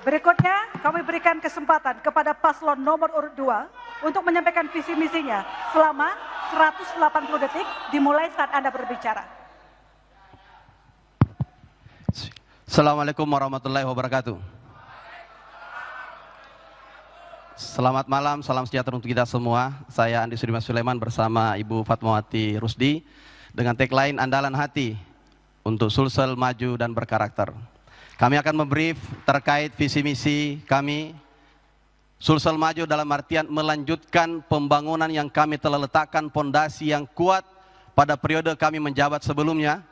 Berikutnya kami berikan kesempatan kepada paslon nomor urut 2 untuk menyampaikan visi misinya selama 180 detik dimulai saat Anda berbicara. Assalamualaikum warahmatullahi wabarakatuh. Selamat malam, salam sejahtera untuk kita semua. Saya Andi Sudirman Sulaiman bersama Ibu Fatmawati Rusdi dengan tagline Andalan Hati untuk Sulsel Maju dan Berkarakter. Kami akan membrief terkait visi misi kami. Sulsel Maju dalam artian melanjutkan pembangunan yang kami telah letakkan pondasi yang kuat pada periode kami menjabat sebelumnya,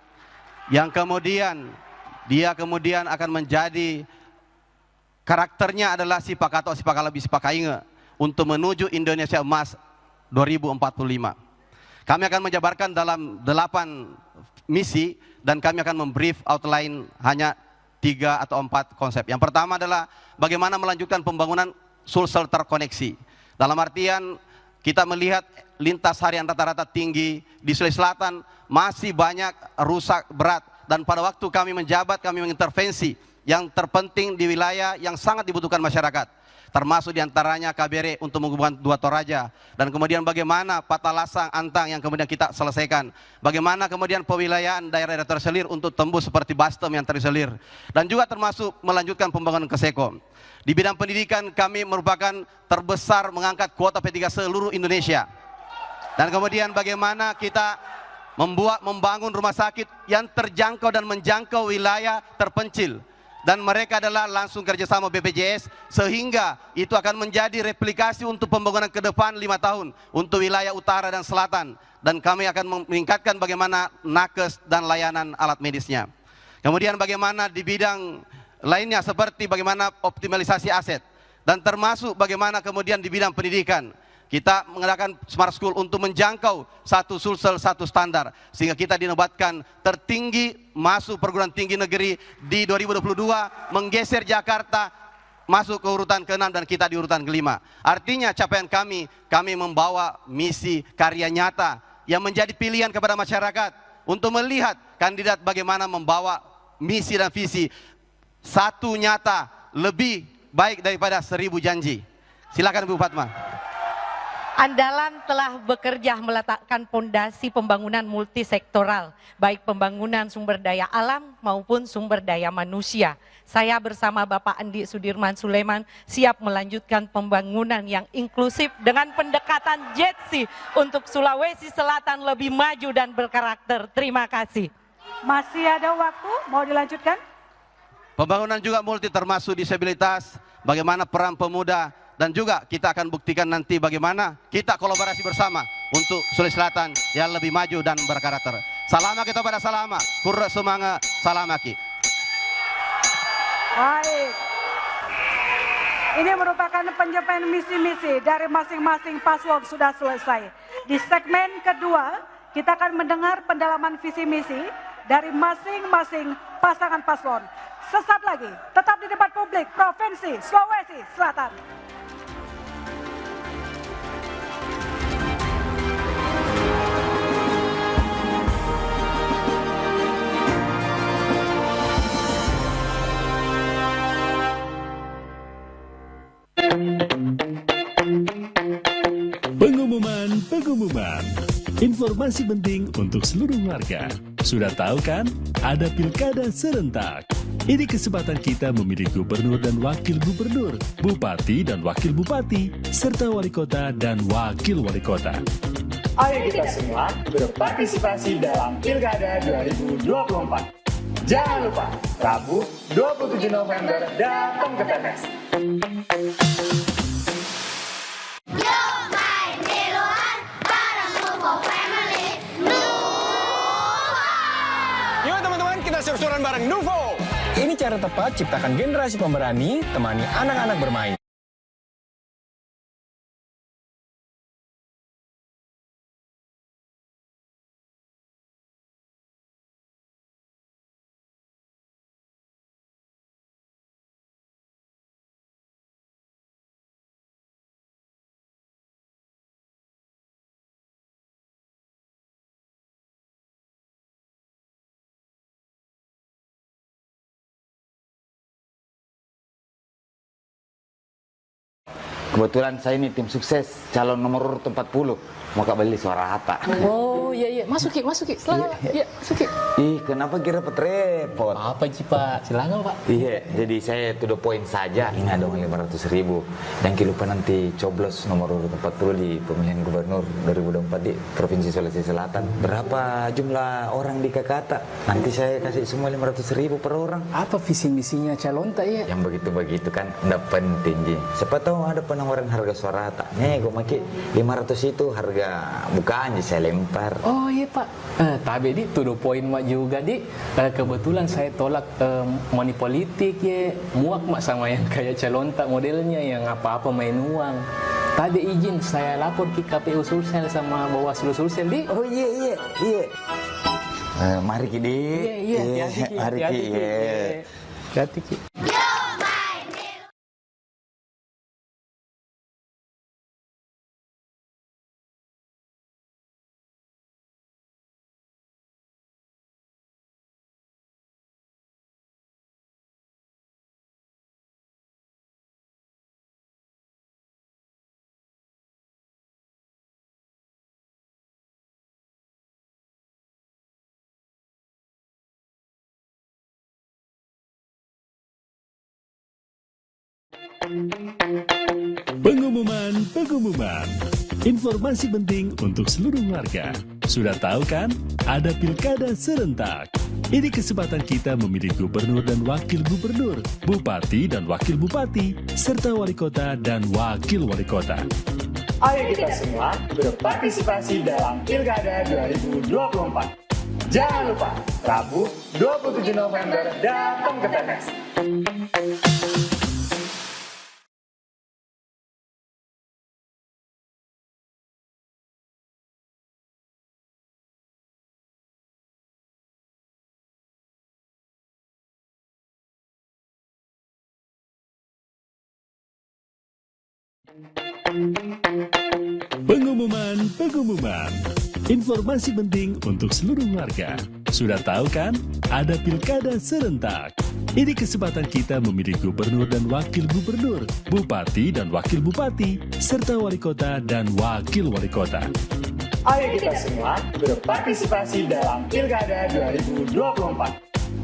yang kemudian akan menjadi karakternya adalah sipakato sipakalabi sipakainge untuk menuju Indonesia Emas 2045. Kami akan menjabarkan dalam 8 misi dan kami akan membrief outline hanya 3 atau 4 konsep. Yang pertama adalah bagaimana melanjutkan pembangunan Sulsel terkoneksi. Dalam artian kita melihat lintas harian rata-rata tinggi di Sulawesi Selatan masih banyak rusak berat, dan pada waktu kami menjabat kami mengintervensi yang terpenting di wilayah yang sangat dibutuhkan masyarakat, termasuk diantaranya KBR untuk menghubungkan 2 Toraja, dan kemudian bagaimana Patalasang, Antang yang kemudian kita selesaikan, bagaimana kemudian pewilayaan daerah-daerah terselir untuk tembus seperti Bastem yang terselir, dan juga termasuk melanjutkan pembangunan Keseko. Di bidang pendidikan kami merupakan terbesar mengangkat kuota P3 seluruh Indonesia, dan kemudian bagaimana kita membangun rumah sakit yang terjangkau dan menjangkau wilayah terpencil, dan mereka adalah langsung kerjasama BPJS, sehingga itu akan menjadi replikasi untuk pembangunan ke depan 5 tahun untuk wilayah utara dan selatan, dan kami akan meningkatkan bagaimana nakes dan layanan alat medisnya. Kemudian bagaimana di bidang lainnya seperti bagaimana optimalisasi aset, dan termasuk bagaimana kemudian di bidang pendidikan kita mengadakan Smart School untuk menjangkau satu Sulsel satu standar, sehingga kita dinobatkan tertinggi masuk perguruan tinggi negeri di 2022, menggeser Jakarta masuk ke urutan ke-6 dan kita di urutan ke-5. Artinya capaian kami membawa misi karya nyata yang menjadi pilihan kepada masyarakat untuk melihat kandidat bagaimana membawa misi dan visi satu nyata lebih baik daripada 1000 janji. Silakan Bu Fatma. Andalan telah bekerja meletakkan pondasi pembangunan multisektoral, baik pembangunan sumber daya alam maupun sumber daya manusia. Saya bersama Bapak Andi Sudirman Sulaiman siap melanjutkan pembangunan yang inklusif dengan pendekatan JETSI untuk Sulawesi Selatan lebih maju dan berkarakter. Terima kasih. Masih ada waktu, mau dilanjutkan? Pembangunan juga multi termasuk disabilitas, bagaimana peran pemuda, dan juga kita akan buktikan nanti bagaimana kita kolaborasi bersama untuk Sulawesi Selatan yang lebih maju dan berkarakter. Salama kita pada salama, kurra semanga salamaki. Baik. Ini merupakan penyampaian misi-misi dari masing-masing paslon sudah selesai. Di segmen kedua, kita akan mendengar pendalaman visi misi dari masing-masing pasangan paslon. Sesaat lagi, tetap di debat publik Provinsi Sulawesi Selatan. Pengumuman. Informasi penting untuk seluruh warga. Sudah tahu kan? Ada pilkada serentak. Ini kesempatan kita memilih gubernur dan wakil gubernur, bupati dan wakil bupati, serta wali kota dan wakil wali kota. Ayo kita semua berpartisipasi dalam Pilkada 2024. Jangan lupa, Rabu 27 November datang ke TPS. Yuk teman-teman, kita seru-seruan bareng Nuvo. Ini cara tepat ciptakan generasi pemberani, temani anak-anak bermain. Kebetulan saya ini tim sukses calon nomor urut 40. Mau beli suara Hatta. Oh iya, masuk Ki. Silakan. Iya, masuk Ki. Ih, kenapa kira repot? Apa sih Pak? Silakan Pak. Iya, jadi saya to the point saja. Ini ada 500.000. Dan lupa nanti coblos nomor urut 40 di pemilihan gubernur 2024 di Provinsi Sulawesi Selatan. Berapa jumlah orang di Kakata? Nanti saya kasih semua 500.000 per orang. Apa visi misinya calon tak ya? Yang begitu-begitu kan enggak penting, Ji. Siapa tahu ada penawaran harga suara Hatta. Nih, gue maki 500 itu harga bukaan saya lempar. Oh iya Pak, tapi di to the point mak juga di. Kebetulan saya tolak money politik ya, muak mak sama yang kayak calon tak modelnya yang apa-apa main uang. Tadi izin saya lapor ke KPU Sulsel sama Bawaslu Sulsel di. Oh iya. Mari Ki di. Iya. Mari Ki. Hati Ki. Pengumuman. Informasi penting untuk seluruh warga. Sudah tahu kan? Ada pilkada serentak. Ini kesempatan kita memilih gubernur dan wakil gubernur, bupati dan wakil bupati, serta wali kota dan wakil wali kota. Ayo kita semua berpartisipasi dalam Pilkada 2024. Jangan lupa, Rabu 27 November datang ke TPS. Pengumuman. Informasi penting untuk seluruh warga. Sudah tahu kan? Ada pilkada serentak. Ini kesempatan kita memilih gubernur dan wakil gubernur, bupati dan wakil bupati, serta wali kota dan wakil wali kota. Ayo kita semua berpartisipasi dalam Pilkada 2024.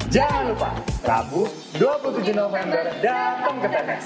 Jangan lupa, Rabu 27 November datang ke TPS.